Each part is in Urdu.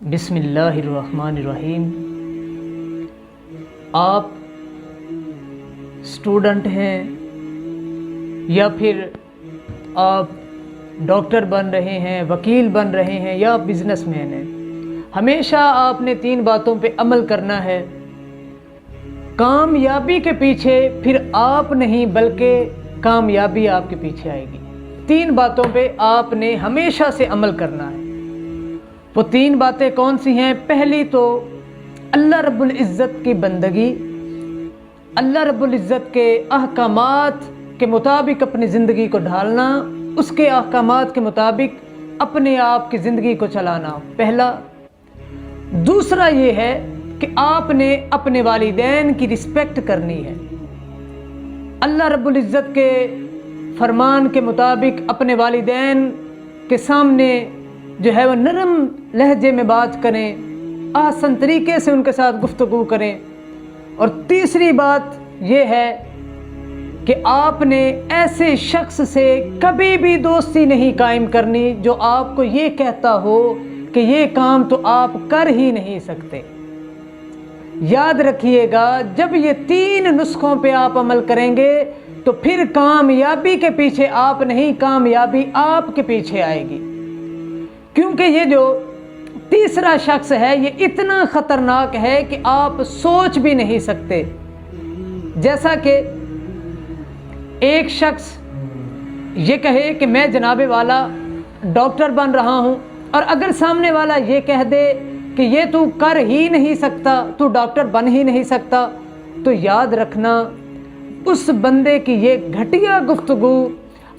بسم اللہ الرحمن الرحیم۔ آپ اسٹوڈنٹ ہیں یا پھر آپ ڈاکٹر بن رہے ہیں، وکیل بن رہے ہیں یا بزنس مین ہیں، ہمیشہ آپ نے 3 باتوں پہ عمل کرنا ہے۔ کامیابی کے پیچھے پھر آپ نہیں بلکہ کامیابی آپ کے پیچھے آئے گی۔ 3 باتوں پہ آپ نے ہمیشہ سے عمل کرنا ہے۔ وہ 3 باتیں کون سی ہیں؟ پہلی تو اللہ رب العزت کی بندگی، اللہ رب العزت کے احکامات کے مطابق اپنی زندگی کو ڈھالنا، اس کے احکامات کے مطابق اپنے آپ کی زندگی کو چلانا، پہلا۔ دوسرا یہ ہے کہ آپ نے اپنے والدین کی رسپیکٹ کرنی ہے، اللہ رب العزت کے فرمان کے مطابق اپنے والدین کے سامنے جو ہے وہ نرم لہجے میں بات کریں، آسان طریقے سے ان کے ساتھ گفتگو کریں۔ اور تیسری بات یہ ہے کہ آپ نے ایسے شخص سے کبھی بھی دوستی نہیں قائم کرنی جو آپ کو یہ کہتا ہو کہ یہ کام تو آپ کر ہی نہیں سکتے۔ یاد رکھیے گا، جب یہ 3 نسخوں پہ آپ عمل کریں گے تو پھر کامیابی کے پیچھے آپ نہیں، کامیابی آپ کے پیچھے آئے گی۔ کیونکہ یہ جو تیسرا شخص ہے یہ اتنا خطرناک ہے کہ آپ سوچ بھی نہیں سکتے۔ جیسا کہ ایک شخص یہ کہے کہ میں جناب والا ڈاکٹر بن رہا ہوں، اور اگر سامنے والا یہ کہہ دے کہ یہ تو کر ہی نہیں سکتا، تو ڈاکٹر بن ہی نہیں سکتا، تو یاد رکھنا اس بندے کی یہ گھٹیا گفتگو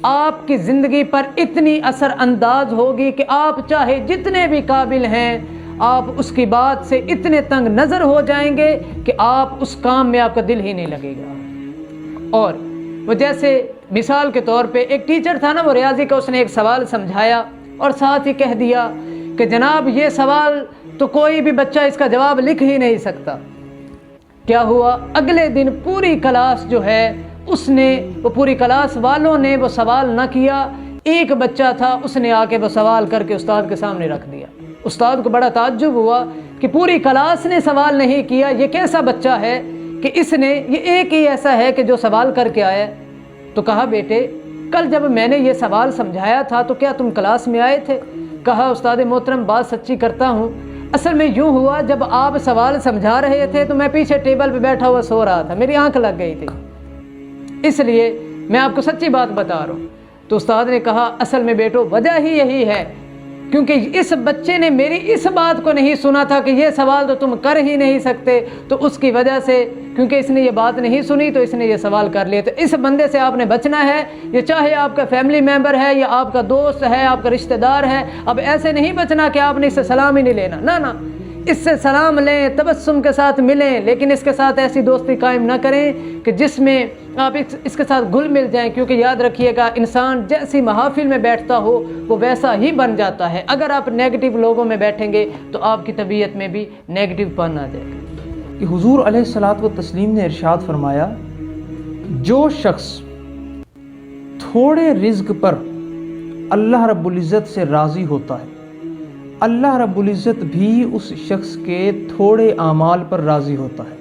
آپ کی زندگی پر اتنی اثر انداز ہوگی کہ آپ چاہے جتنے بھی قابل ہیں، آپ اس کی بات سے اتنے تنگ نظر ہو جائیں گے کہ آپ اس کام میں آپ کا دل ہی نہیں لگے گا۔ اور وہ جیسے مثال کے طور پہ ایک ٹیچر تھا نا، وہ ریاضی کا اس نے ایک سوال سمجھایا اور ساتھ ہی کہہ دیا کہ جناب یہ سوال تو کوئی بھی بچہ اس کا جواب لکھ ہی نہیں سکتا۔ کیا ہوا؟ اگلے دن پوری کلاس جو ہے وہ پوری کلاس والوں نے وہ سوال نہ کیا، ایک بچہ تھا اس نے آ کے وہ سوال کر کے استاد کے سامنے رکھ دیا۔ استاد کو بڑا تعجب ہوا کہ پوری کلاس نے سوال نہیں کیا، یہ کیسا بچہ ہے کہ یہ ایک ہی ایسا ہے کہ جو سوال کر کے آیا۔ تو کہا بیٹے کل جب میں نے یہ سوال سمجھایا تھا تو کیا تم کلاس میں آئے تھے؟ کہا استاد محترم بات سچی کرتا ہوں، اصل میں یوں ہوا جب آپ سوال سمجھا رہے تھے تو میں پیچھے ٹیبل پہ بیٹھا ہوا سو رہا تھا، میری آنکھ لگ گئی تھی، اس لیے میں آپ کو سچی بات بتا رہا ہوں۔ تو استاد نے کہا اصل میں بیٹو وجہ ہی یہی ہے، کیونکہ اس بچے نے میری اس بات کو نہیں سنا تھا کہ یہ سوال تو تم کر ہی نہیں سکتے، تو اس کی وجہ سے کیونکہ اس نے یہ بات نہیں سنی تو اس نے یہ سوال کر لیا۔ تو اس بندے سے آپ نے بچنا ہے، یہ چاہے آپ کا فیملی ممبر ہے یا آپ کا دوست ہے، آپ کا رشتہ دار ہے۔ اب ایسے نہیں بچنا کہ آپ نے اس سے سلام ہی نہیں لینا، نہ اس سے سلام لیں، تبسم کے ساتھ ملیں، لیکن اس کے ساتھ ایسی دوستی قائم نہ کریں کہ جس میں آپ اس کے ساتھ گل مل جائیں، کیونکہ یاد رکھیے گا انسان جیسی محافل میں بیٹھتا ہو وہ ویسا ہی بن جاتا ہے۔ اگر آپ نیگیٹو لوگوں میں بیٹھیں گے تو آپ کی طبیعت میں بھی نیگیٹو پن آ جائے گا۔ کہ حضور علیہ الصلوۃ والتسلیم نے ارشاد فرمایا، جو شخص تھوڑے رزق پر اللہ رب العزت سے راضی ہوتا ہے، اللہ رب العزت بھی اس شخص کے تھوڑے اعمال پر راضی ہوتا ہے۔